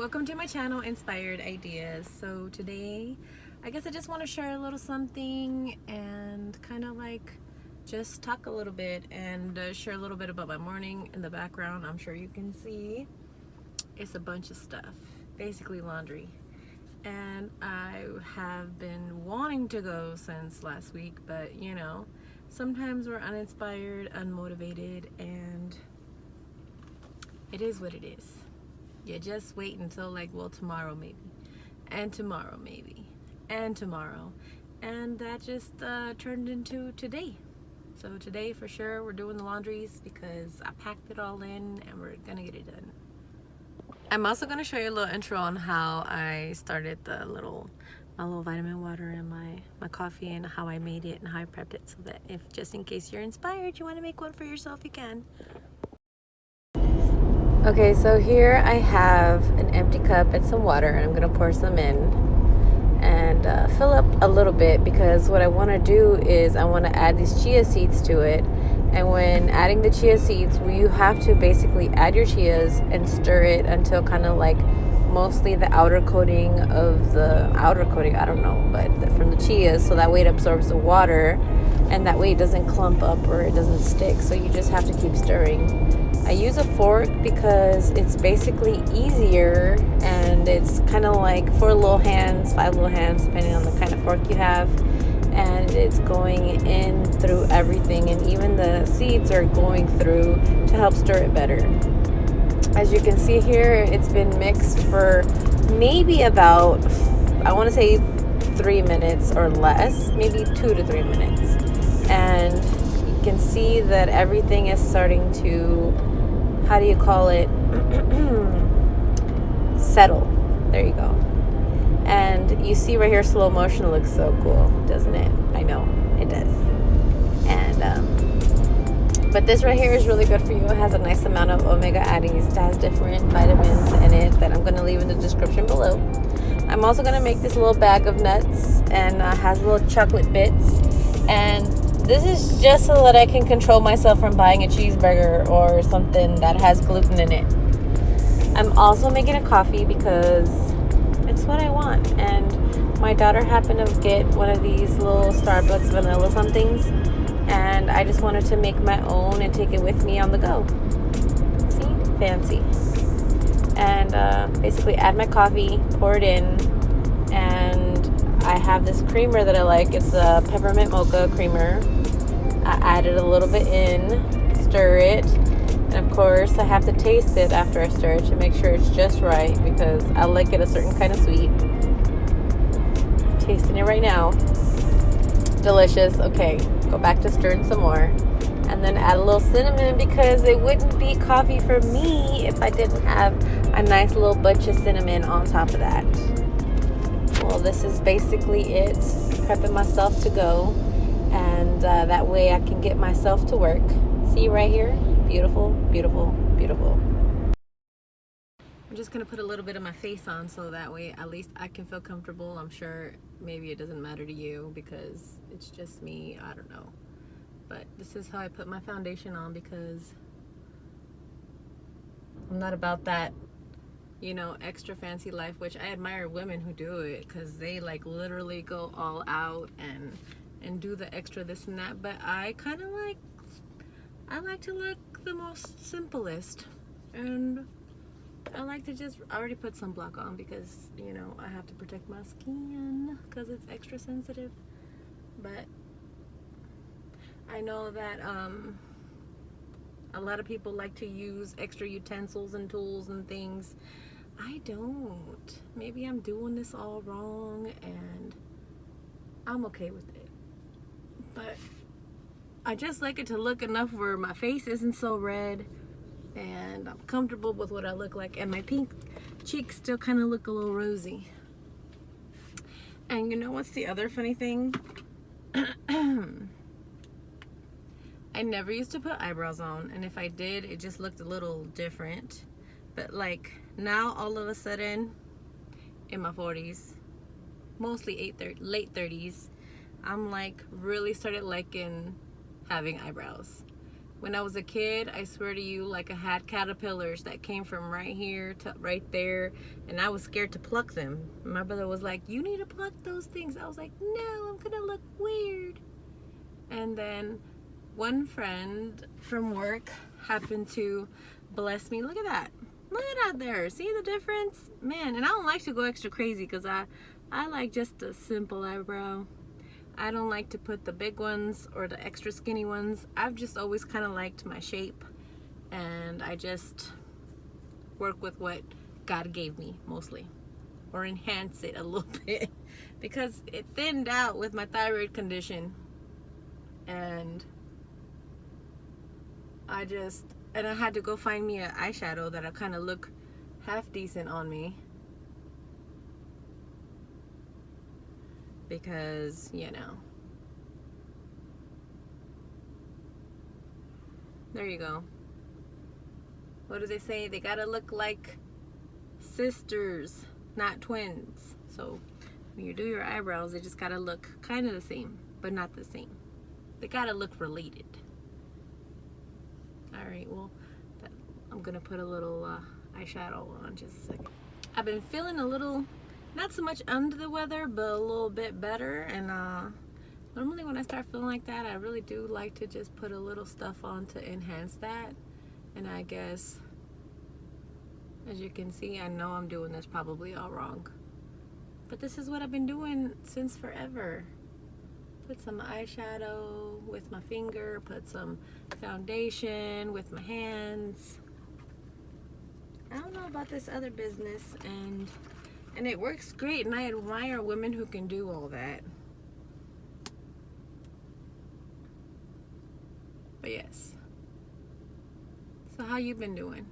Welcome to my channel, Inspired Ideas. So today, I guess I just want to share a little something and kind of like just talk a little bit and share a little bit about my morning. In the background, I'm sure you can see it's a bunch of stuff, basically laundry. And I have been wanting to go since last week, but you know, sometimes we're uninspired, unmotivated, and it is what it is. You just wait until tomorrow maybe, and tomorrow maybe, and tomorrow, and that just turned into today. So today for sure we're doing the laundries because I packed it all in and we're gonna get it done. I'm also gonna show you a little intro on how I started my little vitamin water and my coffee and how I made it and how I prepped it, so that if just in case you're inspired, you want to make one for yourself, you can. Okay, so here I have an empty cup and some water, and I'm going to pour some in and fill up a little bit, because what I want to do is I want to add these chia seeds to it. And when adding the chia seeds, you have to basically add your chias and stir it until kind of like mostly the outer coating, I don't know, but from the chias, so that way it absorbs the water and that way it doesn't clump up or it doesn't stick. So you just have to keep stirring. I use a fork because it's basically easier, and it's kind of like 5 little hands, depending on the kind of fork you have. And it's going in through everything, and even the seeds are going through to help stir it better. As you can see here, it's been mixed for maybe about, I want to say 3 minutes or less, maybe 2 to 3 minutes. And you can see that everything is starting to, settle. There you go. And you see right here, slow motion. It looks so cool, doesn't it? I know, it does. And but this right here is really good for you. It has a nice amount of omega additives. It has different vitamins in it that I'm going to leave in the description below. I'm also going to make this little bag of nuts, and has little chocolate bits. And this is just so that I can control myself from buying a cheeseburger or something that has gluten in it. I'm also making a coffee because it's what I want. And my daughter happened to get one of these little Starbucks vanilla somethings, and I just wanted to make my own and take it with me on the go. See? Fancy. And basically add my coffee, pour it in, and I have this creamer that I like. It's a peppermint mocha creamer. I added a little bit in, stir it, and of course I have to taste it after I stir it to make sure it's just right, because I like it a certain kind of sweet. I'm tasting it right now. Delicious. Okay, go back to stirring some more, and then add a little cinnamon, because it wouldn't be coffee for me if I didn't have a nice little bunch of cinnamon on top of that. Well, this is basically it. Prepping myself to go, and that way I can get myself to work. See right here? Beautiful, beautiful, beautiful. I'm just going to put a little bit of my face on, so that way at least I can feel comfortable. I'm sure maybe it doesn't matter to you because it's just me. I don't know. But this is how I put my foundation on, because I'm not about that, extra fancy life, which I admire women who do it, because they literally go all out and do the extra this and that. But I kind of I like to look the most simplest, and I like to just already put sunblock on, because I have to protect my skin because it's extra sensitive. But I know that a lot of people like to use extra utensils and tools and things. I don't. Maybe I'm doing this all wrong, and I'm okay with it. But I just like it to look enough where my face isn't so red, and I'm comfortable with what I look like, and my pink cheeks still kind of look a little rosy. And you know what's the other funny thing? I never used to put eyebrows on, and if I did, it just looked a little different. But now all of a sudden, in my 40s, mostly late 30s, I'm really started liking having eyebrows. When I was a kid, I swear to you, like I had caterpillars that came from right here to right there, and I was scared to pluck them. My brother was like, you need to pluck those things. I was like, no, I'm gonna look weird. And then one friend from work happened to bless me. Look at that. Look at that there. See the difference? Man, and I don't like to go extra crazy because I like just a simple eyebrow. I don't like to put the big ones or the extra skinny ones. I've just always kind of liked my shape, and I just work with what God gave me mostly, or enhance it a little bit because it thinned out with my thyroid condition, and I had to go find me an eyeshadow that'll kind of look half decent on me. Because, you know, there you go. What do they say? They gotta look like sisters, not twins. So when you do your eyebrows, they just gotta look kind of the same, but not the same. They gotta look related. All right, well, I'm gonna put a little eyeshadow on just a second. I've been feeling a little, not so much under the weather, but a little bit better. And normally when I start feeling like that, I really do like to just put a little stuff on to enhance that. And I guess, as you can see, I know I'm doing this probably all wrong, but this is what I've been doing since forever. Put some eyeshadow with my finger, put some foundation with my hands. I don't know about this other business, and it works great, and I admire women who can do all that. But yes. So how you been doing?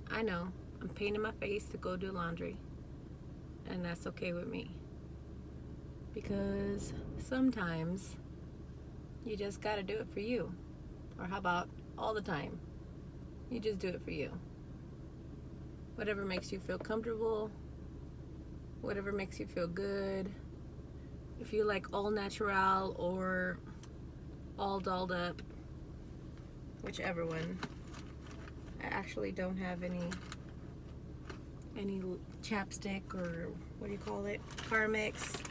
I know, I'm painting my face to go do laundry, and that's okay with me. Because sometimes you just gotta do it for you. Or how about all the time? You just do it for you. Whatever makes you feel comfortable, whatever makes you feel good. If you like all natural or all dolled up, whichever one. I actually don't have any chapstick, or what do you call it? Carmex,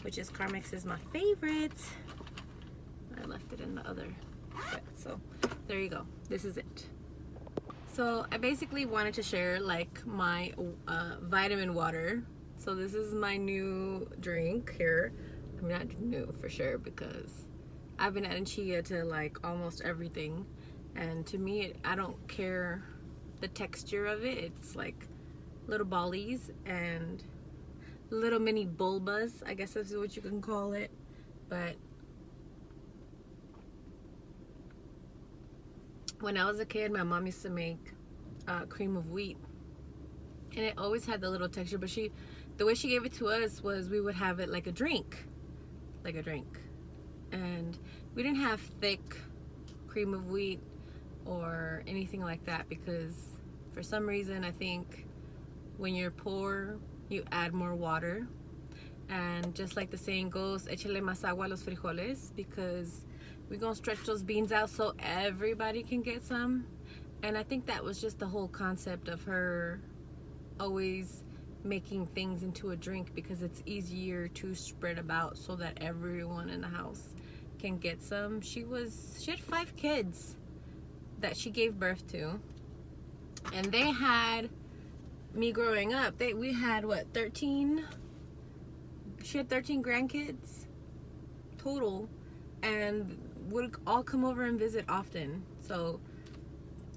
Carmex is my favorite. I left it in the other. But, so there you go. This is it. So I basically wanted to share like my vitamin water. So this is my new drink here. I'm not new for sure because I've been adding chia to like almost everything. And to me, I don't care the texture of it. It's like little bollies and little mini bulbas, I guess that's what you can call it. But when I was a kid, my mom used to make cream of wheat, and it always had the little texture, but the way she gave it to us was we would have it like a drink, and we didn't have thick cream of wheat or anything like that, because for some reason I think when you're poor you add more water, and just like the saying goes, échale más agua a los frijoles, because we're gonna stretch those beans out so everybody can get some. And I think that was just the whole concept of her always making things into a drink, because it's easier to spread about so that everyone in the house can get some. She had 5 kids that she gave birth to, and they had me growing up. We had what, 13? She had 13 grandkids total, and would all come over and visit often. So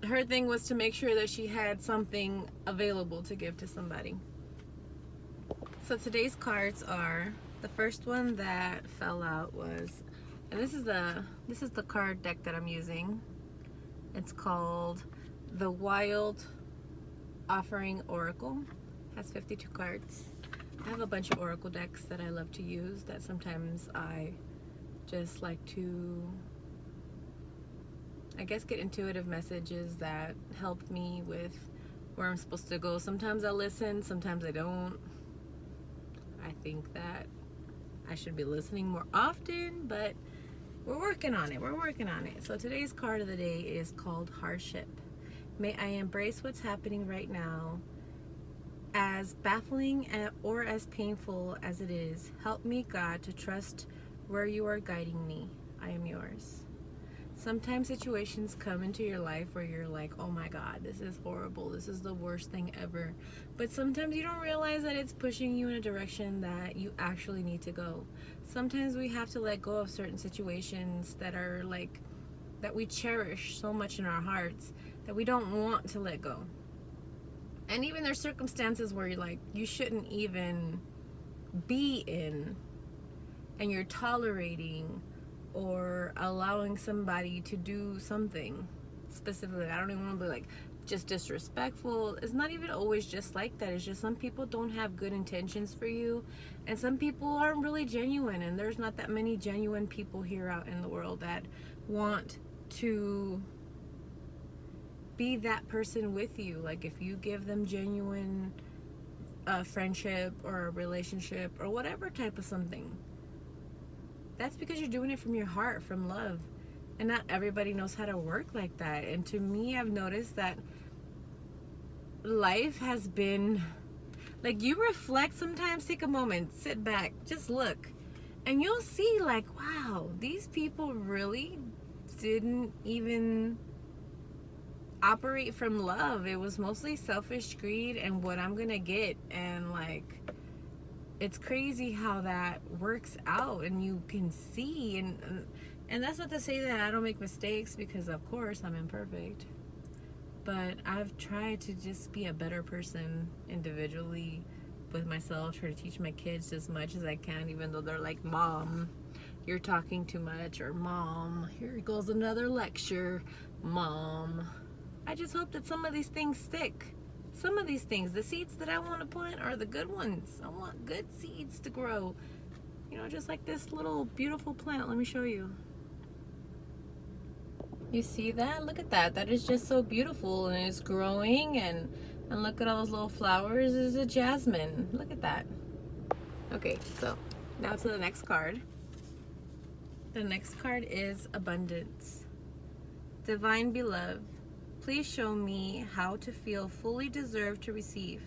her thing was to make sure that she had something available to give to somebody. So today's cards are, the first one that fell out was, and this is the card deck that I'm using. It's called the Wild Offering Oracle. It has 52 cards. I have a bunch of oracle decks that I love to use, that sometimes I just like to, I guess, get intuitive messages that help me with where I'm supposed to go. Sometimes I listen, sometimes I don't. I think that I should be listening more often, but we're working on it. We're working on it. So today's card of the day is called hardship. May I embrace what's happening right now, as baffling or as painful as it is. Help me, God, to trust where you are guiding me. I am yours. Sometimes situations come into your life where you're like, oh my God, this is horrible. This is the worst thing ever. But sometimes you don't realize that it's pushing you in a direction that you actually need to go. Sometimes we have to let go of certain situations that are like, that we cherish so much in our hearts that we don't want to let go. And even there's circumstances where you're like, you shouldn't even be in, and you're tolerating or allowing somebody to do something specifically. I don't even want to be like just disrespectful. It's not even always just like that. It's just some people don't have good intentions for you, and some people aren't really genuine, and there's not that many genuine people here out in the world that want to be that person with you. Like if you give them genuine friendship or a relationship or whatever type of something, that's because you're doing it from your heart, from love. And not everybody knows how to work like that. And to me, I've noticed that life has been like, you reflect sometimes, take a moment, sit back, just look, and you'll see like, wow, these people really didn't even operate from love. It was mostly selfish greed and what I'm gonna get. And like, it's crazy how that works out, and you can see, and that's not to say that I don't make mistakes, because of course I'm imperfect, but I've tried to just be a better person individually with myself, try to teach my kids as much as I can, even though they're like, Mom, you're talking too much, or Mom, here goes another lecture, Mom. I just hope that some of these things stick. Some of these things, the seeds that I want to plant are the good ones. I want good seeds to grow. You know, just like this little beautiful plant. Let me show you. You see that? Look at that. That is just so beautiful, and it's growing, and look at all those little flowers. This is a jasmine. Look at that. Okay, so now to the next card. The next card is abundance. Divine beloved, please show me how to feel fully deserved to receive.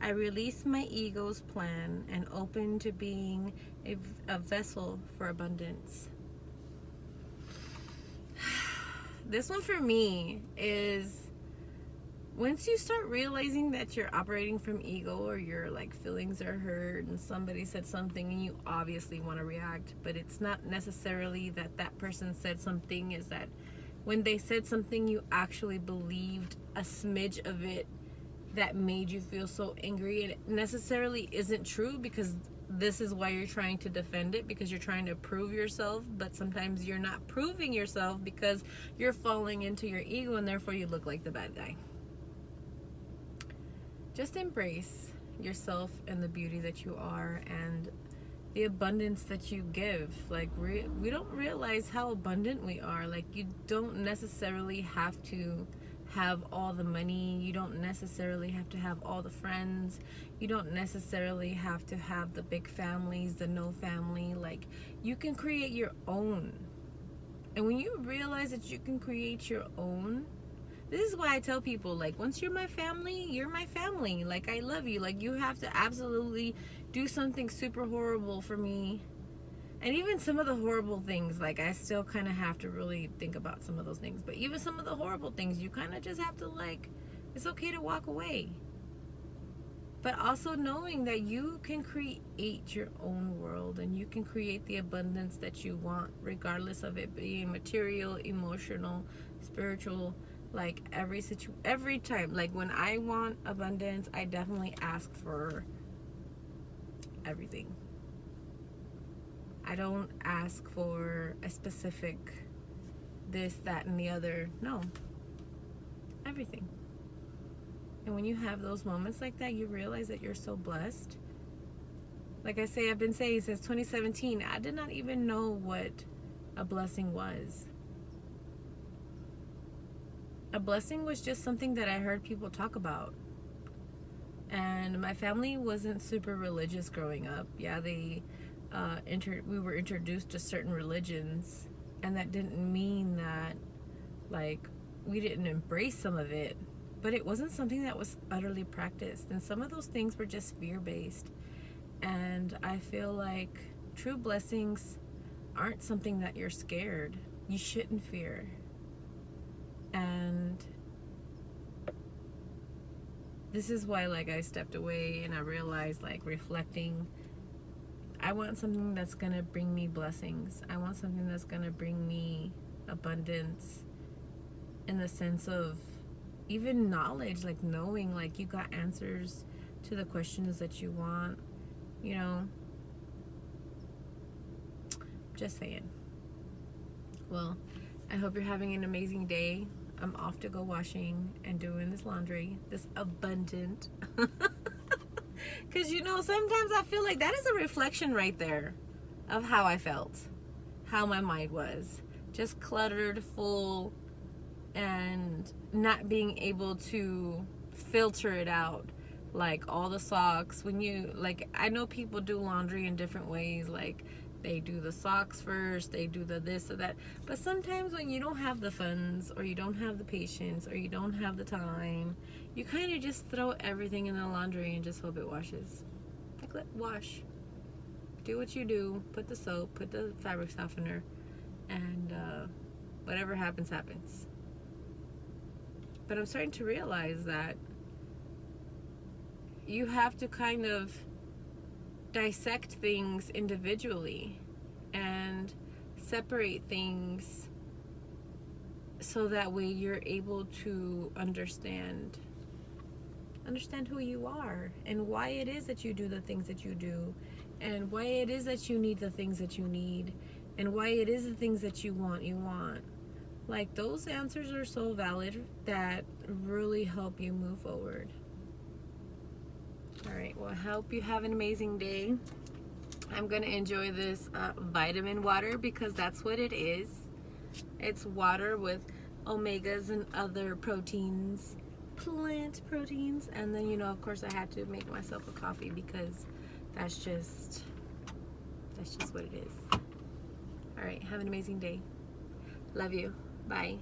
I release my ego's plan and open to being a vessel for abundance. This one for me is, once you start realizing that you're operating from ego, or your like feelings are hurt and somebody said something and you obviously want to react, but it's not necessarily that that person said something, is that when they said something you actually believed a smidge of it that made you feel so angry, and it necessarily isn't true, because this is why you're trying to defend it, because you're trying to prove yourself, but sometimes you're not proving yourself because you're falling into your ego, and therefore you look like the bad guy. Just embrace yourself and the beauty that you are, and the abundance that you give. Like, we don't realize how abundant we are. Like, you don't necessarily have to have all the money. You don't necessarily have to have all the friends. You don't necessarily have to have the big families, the no family. Like, you can create your own. And when you realize that you can create your own, this is why I tell people, like, once you're my family, you're my family. Like, I love you. Like, you have to absolutely do something super horrible for me. And even some of the horrible things, like, I still kind of have to really think about some of those things. But even some of the horrible things, you kind of just have to, like, it's okay to walk away. But also knowing that you can create your own world, and you can create the abundance that you want, regardless of it being material, emotional, spiritual. Like, every time, like, when I want abundance, I definitely ask for everything. I don't ask for a specific this, that, and the other. No, everything. And when you have those moments like that, you realize that you're so blessed. Like I say, I've been saying since 2017, I did not even know what a blessing was. A blessing was just something that I heard people talk about. And my family wasn't super religious growing up. Yeah, we were introduced to certain religions, And that didn't mean that, like, we didn't embrace some of it, but it wasn't something that was utterly practiced. And some of those things were just fear-based. And I feel like true blessings aren't something that you're scared. You shouldn't fear. And this is why, like, I stepped away and I realized, like, reflecting, I want something that's gonna bring me blessings. I want something that's gonna bring me abundance, in the sense of even knowledge, like knowing, like, you got answers to the questions that you want, you know. Just saying. Well, I hope you're having an amazing day. I'm off to go washing and doing this laundry, this abundant. Because, you know, sometimes I feel like that is a reflection right there of how I felt, how my mind was. Just cluttered, full, and not being able to filter it out. Like all the socks, when you, like, I know people do laundry in different ways. Like, they do the socks first, they do the this or that. But sometimes when you don't have the funds, or you don't have the patience, or you don't have the time, you kind of just throw everything in the laundry and just hope it washes. Like, let wash. Do what you do. Put the soap, put the fabric softener, and whatever happens, happens. But I'm starting to realize that you have to kind of dissect things individually and separate things, so that way you're able to understand who you are and why it is that you do the things that you do, and why it is that you need the things that you need, and why it is the things that you want. Like, those answers are so valid that really help you move forward. All right, well, I hope you have an amazing day. I'm gonna enjoy this vitamin water, because that's what it is. It's water with omegas and other proteins, plant proteins. And then, you know, of course, I had to make myself a coffee, because that's just what it is. All right, have an amazing day. Love you. Bye.